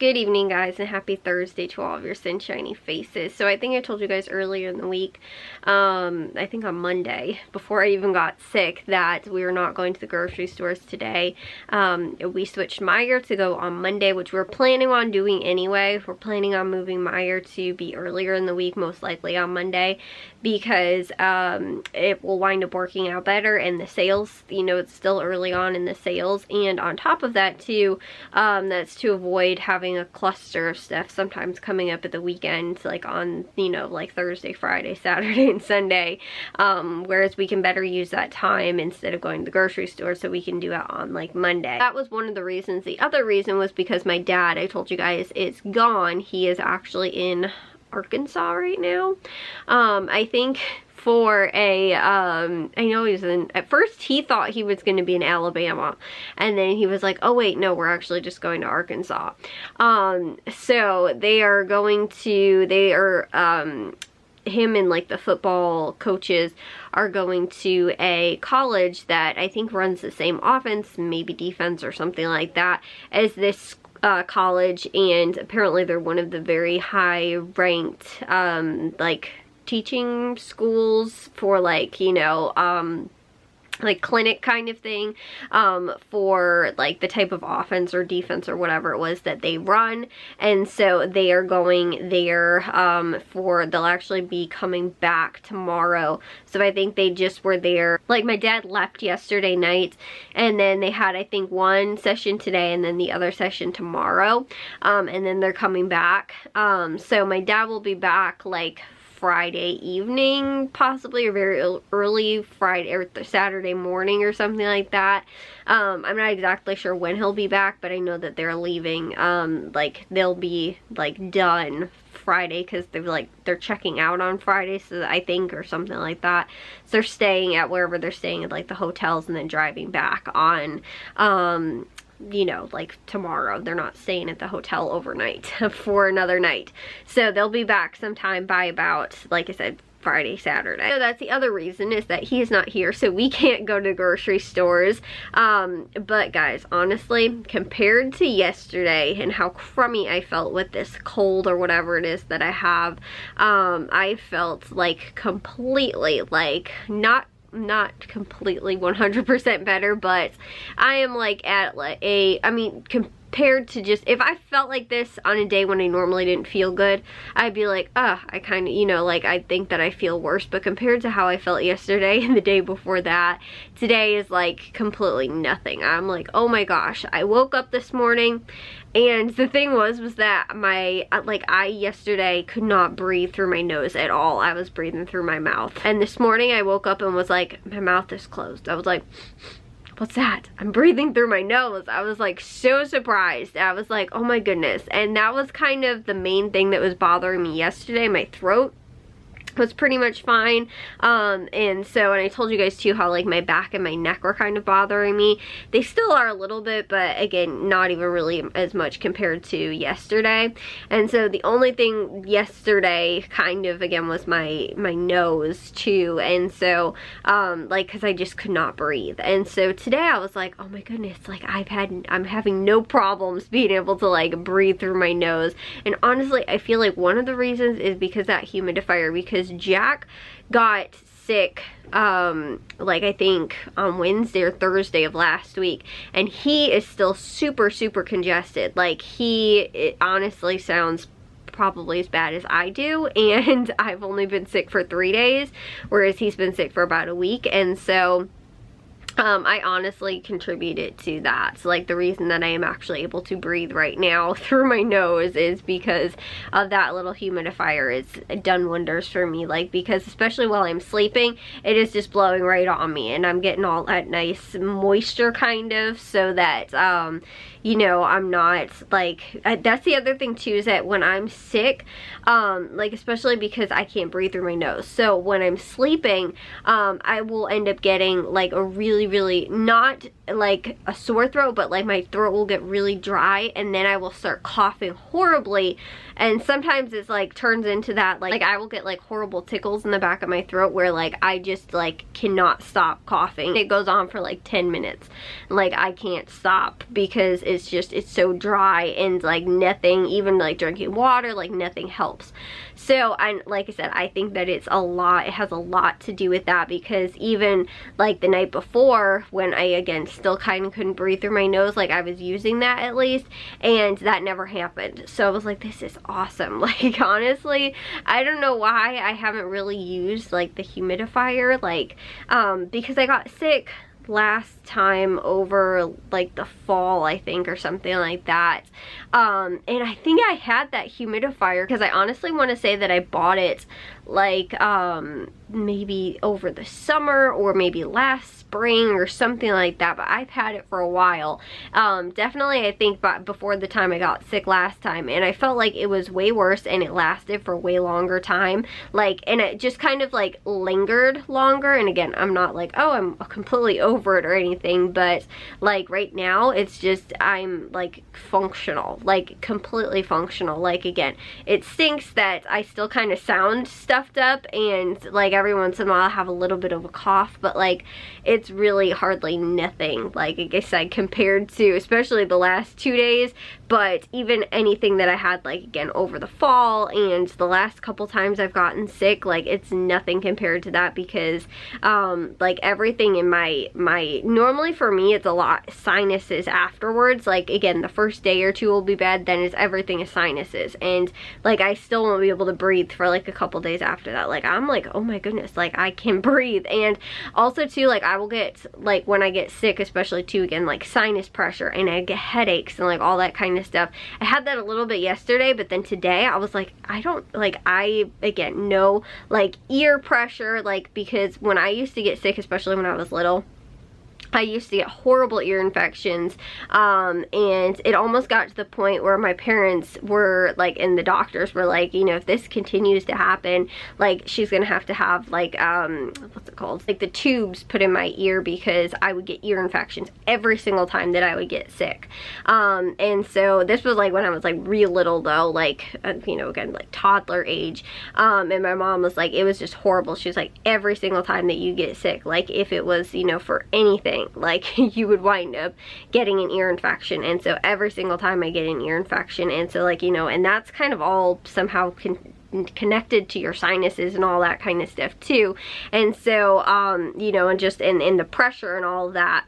Good evening, guys, and happy Thursday to all of your sunshiny faces. So I think I told you guys earlier in the week, I think on Monday, before I even got sick, that we were not going to the grocery stores today. We switched Meyer to go on Monday, which we're planning on doing anyway. We're planning on moving Meyer to be earlier in the week, most likely on Monday, because it will wind up working out better, and the sales, you know, it's still early on in the sales, and on top of that too, that's to avoid having a cluster of stuff sometimes coming up at the weekend, like on, you know, like Thursday, Friday, Saturday, and Sunday, whereas we can better use that time instead of going to the grocery store, so we can do it on like Monday. That was one of the reasons. The other reason was because my dad, I told you guys, is gone. He is actually in Arkansas right now. I think for a, I know he was in, at first he thought he was going to be in Alabama, and then he was like, oh wait, no, we're actually just going to Arkansas. So they are going to, him and like the football coaches are going to a college that I think runs the same offense, maybe defense or something like that, as this college, and apparently they're one of the very high ranked like teaching schools for, like, you know, like clinic kind of thing, for like the type of offense or defense or whatever it was that they run. And so they are going there they'll actually be coming back tomorrow. So I think they just were there, like my dad left yesterday night, and then they had, I think, one session today and then the other session tomorrow, and then they're coming back. So my dad will be back like Friday evening, possibly, or very early Friday or Saturday morning or something like that. I'm not exactly sure when he'll be back, but I know that they're leaving, like they'll be like done Friday, because they're checking out on Friday, so I think, or something like that. So they're staying at wherever they're staying at, like the hotels, and then driving back on you know, like tomorrow. They're not staying at the hotel overnight for another night. So they'll be back sometime by about, like I said, Friday, Saturday. So that's the other reason, is that he is not here, so we can't go to grocery stores. But guys, honestly, compared to yesterday and how crummy I felt with this cold or whatever it is that I have, I felt like completely, like, not completely 100% better, but I am like at like I mean, compared to just, if I felt like this on a day when I normally didn't feel good, I'd be like, I kind of, you know, like I think that I feel worse. But compared to how I felt yesterday and the day before that, today is like completely nothing. I'm like, oh my gosh, I woke up this morning, and the thing was that I yesterday could not breathe through my nose at all. I was breathing through my mouth. And this morning I woke up and was like, my mouth is closed. I was like, what's that? I'm breathing through my nose. I was like so surprised. I was like, oh my goodness. And that was kind of the main thing that was bothering me yesterday. My throat was pretty much fine, and I told you guys too how like my back and my neck were kind of bothering me. They still are a little bit, but again, not even really as much compared to yesterday. And so the only thing yesterday kind of again was my nose too, and so like, because I just could not breathe. And so today I was like, oh my goodness, like I'm having no problems being able to like breathe through my nose. And honestly, I feel like one of the reasons is because that humidifier, because Jack got sick like I think on Wednesday or Thursday of last week, and he is still super congested. Like it honestly sounds probably as bad as I do, and I've only been sick for 3 days, whereas he's been sick for about a week. And so I honestly contributed to that. So like the reason that I am actually able to breathe right now through my nose is because of that little humidifier. It's done wonders for me, like, because especially while I'm sleeping, it is just blowing right on me, and I'm getting all that nice moisture kind of, so that you know, I'm not like, that's the other thing too, is that when I'm sick, like especially because I can't breathe through my nose, so when I'm sleeping, I will end up getting like a really really, not like a sore throat, but like my throat will get really dry, and then I will start coughing horribly. And sometimes it's like turns into that, like I will get like horrible tickles in the back of my throat where like I just like cannot stop coughing. It goes on for like 10 minutes. Like I can't stop because it's so dry, and like nothing, even like drinking water, like nothing helps. So like I said, I think that it has a lot to do with that, because even like the night before, when I again still kind of couldn't breathe through my nose, like I was using that at least, and that never happened. So I was like, this is awesome. Like honestly, I don't know why I haven't really used like the humidifier, like because I got sick last time over like the fall, I think, or something like that. And I think I had that humidifier because I honestly want to say that I bought it like maybe over the summer or maybe last spring or something like that, but I've had it for a while. Definitely I think before the time I got sick last time, and I felt like it was way worse and it lasted for way longer time, like, and it just kind of like lingered longer. And again, I'm not like, oh, I'm completely over it or anything, but like right now it's just, I'm like functional, like completely functional. Like again, it stinks that I still kind of sound stuffed up, and like every once in a while I have a little bit of a cough, but like it's really hardly nothing, like I guess I compared to especially the last 2 days. But even anything that I had like again over the fall and the last couple times I've gotten sick, like it's nothing compared to that, because like everything in my normally for me it's a lot sinuses afterwards. Like again, the first day or two will be bad, then it's everything is sinuses, and like I still won't be able to breathe for like a couple days after that. Like I'm like, oh my goodness, like I can breathe. And also too, like I will get, like when I get sick especially too, again like sinus pressure, and I get headaches and like all that kind of stuff. I had that a little bit yesterday, but then today I was like, I don't, like I again no like ear pressure, like because when I used to get sick, especially when I was little, I used to get horrible ear infections, and it almost got to the point where my parents were like, and the doctors were like, you know, if this continues to happen, like she's gonna have to have like what's it called, like the tubes put in my ear, because I would get ear infections every single time that I would get sick. And so this was like when I was like real little though, like you know, again like toddler age, and my mom was like, it was just horrible. She was like, every single time that you get sick, like if it was, you know, for anything, like you would wind up getting an ear infection. And so every single time I get an ear infection, and so like, you know, and that's kind of all somehow connected to your sinuses and all that kind of stuff too. And so you know, and just in the pressure and all of that.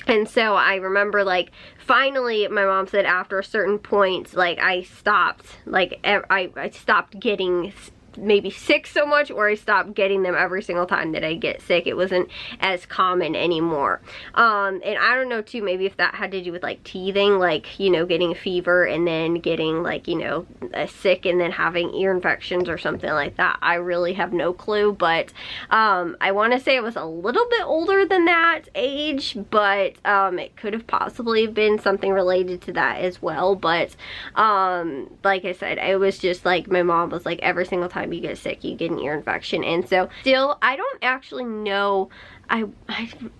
And so I remember like finally my mom said after a certain point, like I stopped, like I stopped getting maybe sick so much, or I stopped getting them every single time that I get sick. It wasn't as common anymore. And I don't know too, maybe if that had to do with like teething, like, you know, getting a fever and then getting like, you know, sick and then having ear infections or something like that. I really have no clue, but I want to say it was a little bit older than that age, but it could have possibly been something related to that as well. But like I said, it was just like my mom was like, every single time you get sick, you get an ear infection. And so still, I don't actually know, I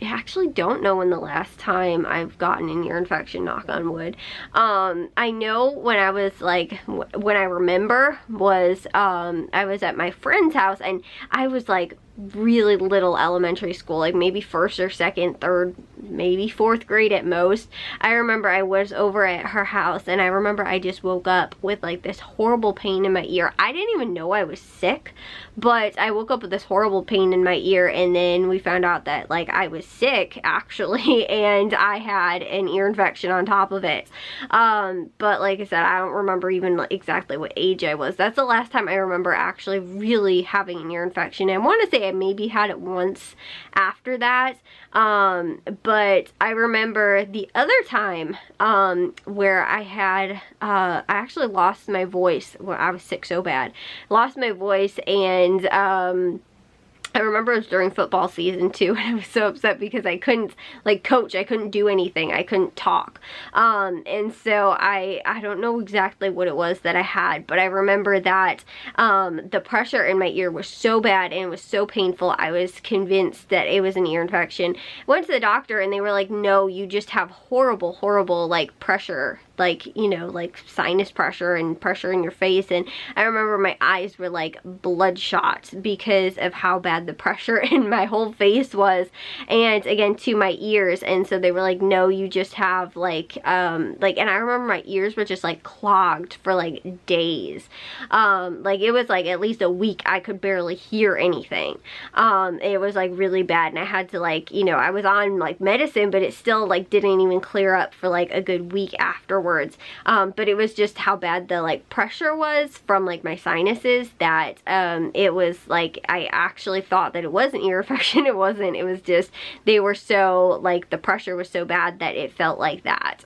actually don't know when the last time I've gotten an ear infection, knock on wood. I know when I was like, when I remember was, I was at my friend's house, and I was like really little, elementary school, like maybe first or second, third, maybe fourth grade at most. I remember I was over at her house, and I remember I just woke up with like this horrible pain in my ear. I didn't even know I was sick, but I woke up with this horrible pain in my ear, and then we found out that like I was sick actually, and I had an ear infection on top of it. But like I said, I don't remember even like exactly what age I was. That's the last time I remember actually really having an ear infection. And I want to say I maybe had it once after that, but I remember the other time where I had I actually lost my voice when I was sick so bad. Lost my voice, and I remember it was during football season too, and I was so upset because I couldn't like coach, I couldn't do anything, I couldn't talk. And so I don't know exactly what it was that I had, but I remember that the pressure in my ear was so bad and it was so painful, I was convinced that it was an ear infection. Went to the doctor and they were like, no, you just have horrible like pressure, like, you know, like sinus pressure and pressure in your face. And I remember my eyes were like bloodshot because of how bad the pressure in my whole face was, and again to my ears. And so they were like, no, you just have like and I remember my ears were just like clogged for like days. Like it was like at least a week I could barely hear anything. It was like really bad, and I had to like, you know, I was on like medicine, but it still like didn't even clear up for like a good week afterwards. But it was just how bad the like pressure was from like my sinuses that it was like, I actually thought that it was an ear infection. It wasn't. It was just, they were so, like, the pressure was so bad that it felt like that.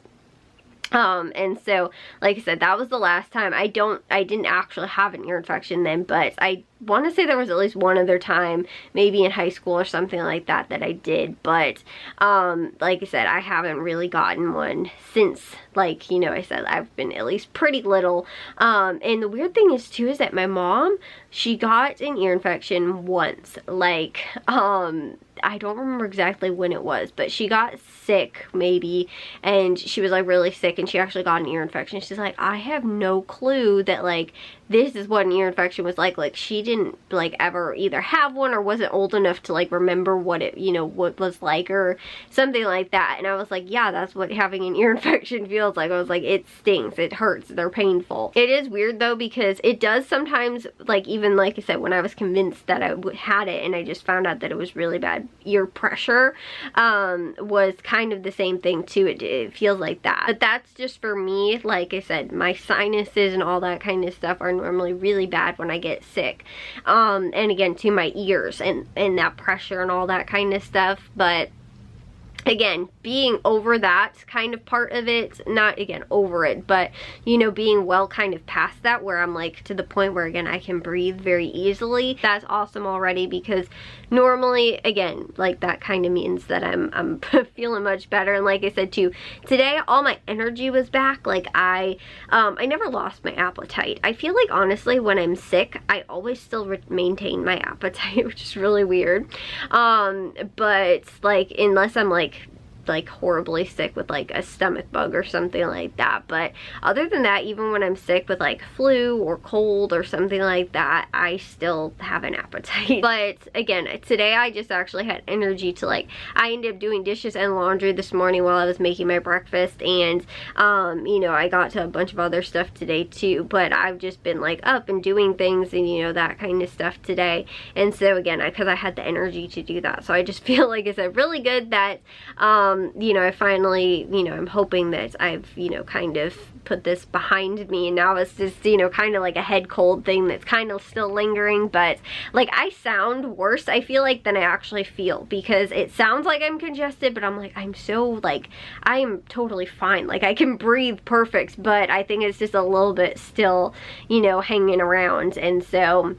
And so, like I said, that was the last time. I didn't actually have an ear infection then, but I want to say there was at least one other time, maybe in high school or something like that, that I did. But, like I said, I haven't really gotten one since, like, you know, I said, I've been at least pretty little. And the weird thing is, too, is that my mom, she got an ear infection once, like, I don't remember exactly when it was, but she got sick maybe, and she was like really sick, and she actually got an ear infection. She's like, I have no clue that like this is what an ear infection was like she didn't like ever either have one or wasn't old enough to like remember what it, you know, what was like or something like that. And I was like, yeah, that's what having an ear infection feels like. I was like, it stings, it hurts, they're painful. It is weird though, because it does sometimes, like, even like I said, when I was convinced that I had it and I just found out that it was really bad ear pressure, was kind of the same thing too. It feels like that, but that's just for me. Like I said, my sinuses and all that kind of stuff are normally really bad when I get sick, and again to my ears and that pressure and all that kind of stuff. But again, being over that kind of part of it, not again over it, but you know, being well kind of past that, where I'm like to the point where again I can breathe very easily, that's awesome already. Because normally, again, like that kind of means that I'm feeling much better. And like I said too, today all my energy was back. Like I never lost my appetite. I feel like honestly when I'm sick I always still maintain my appetite, which is really weird. But like unless I'm like horribly sick with like a stomach bug or something like that. But other than that, even when I'm sick with like flu or cold or something like that, I still have an appetite. But again, today I just actually had energy to like, I ended up doing dishes and laundry this morning while I was making my breakfast, and you know, I got to a bunch of other stuff today too, but I've just been like up and doing things and you know, that kind of stuff today. And so again, because I had the energy to do that, so I just feel like it's really good that you know, I finally, you know, I'm hoping that I've, you know, kind of put this behind me, and now it's just, you know, kind of like a head cold thing that's kind of still lingering. But like I sound worse, I feel like, than I actually feel, because it sounds like I'm congested, but I'm like, I'm so like, I am totally fine, like I can breathe perfect, but I think it's just a little bit still, you know, hanging around. And so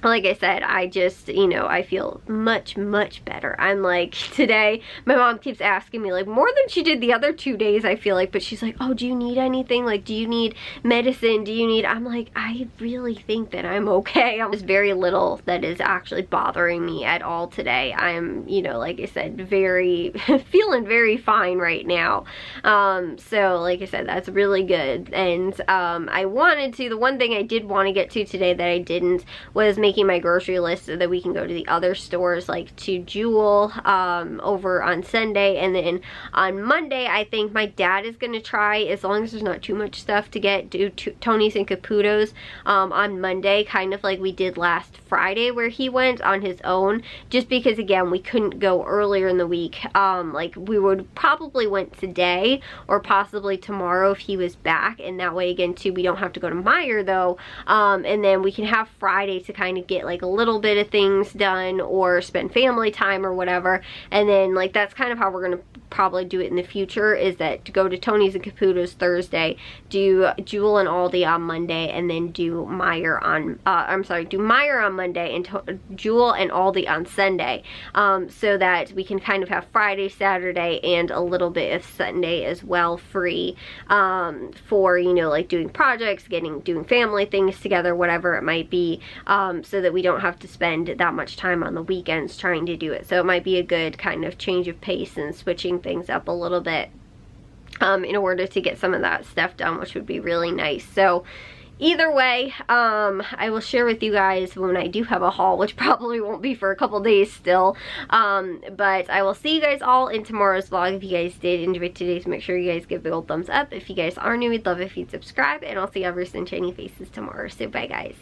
like I said, I just, you know, I feel much better. I'm like, today, my mom keeps asking me, like, more than she did the other 2 days, I feel like, but she's like, oh, do you need anything? Like, do you need medicine? Do you need, I'm like, I really think that I'm okay. There's very little that is actually bothering me at all today. I'm, you know, like I said, feeling very fine right now. So, like I said, that's really good. And, I wanted to, the one thing I did want to get to today that I didn't was making my grocery list so that we can go to the other stores, like to Jewel over on Sunday, and then on Monday I think my dad is gonna try, as long as there's not too much stuff to get, do Tony's and Caputo's on Monday, kind of like we did last Friday where he went on his own, just because again we couldn't go earlier in the week. Like we would probably went today or possibly tomorrow if he was back, and that way again too we don't have to go to Meijer though, and then we can have Friday to kind kind of get like a little bit of things done or spend family time or whatever. And then like that's kind of how we're gonna probably do it in the future, is that to go to Tony's and Caputo's Thursday, do Jewel and Aldi on Monday, and then do Meyer on do Meyer on Monday and Jewel and Aldi on Sunday, so that we can kind of have Friday, Saturday, and a little bit of Sunday as well free, for, you know, like doing projects, doing family things together, whatever it might be, so that we don't have to spend that much time on the weekends trying to do it. So it might be a good kind of change of pace and switching things up a little bit, in order to get some of that stuff done, which would be really nice. So either way, I will share with you guys when I do have a haul, which probably won't be for a couple days still, but I will see you guys all in tomorrow's vlog. If you guys did enjoy today's, make sure you guys give a big old thumbs up. If you guys are new, we'd love if you'd subscribe, and I'll see you ever in shiny faces tomorrow. So bye guys.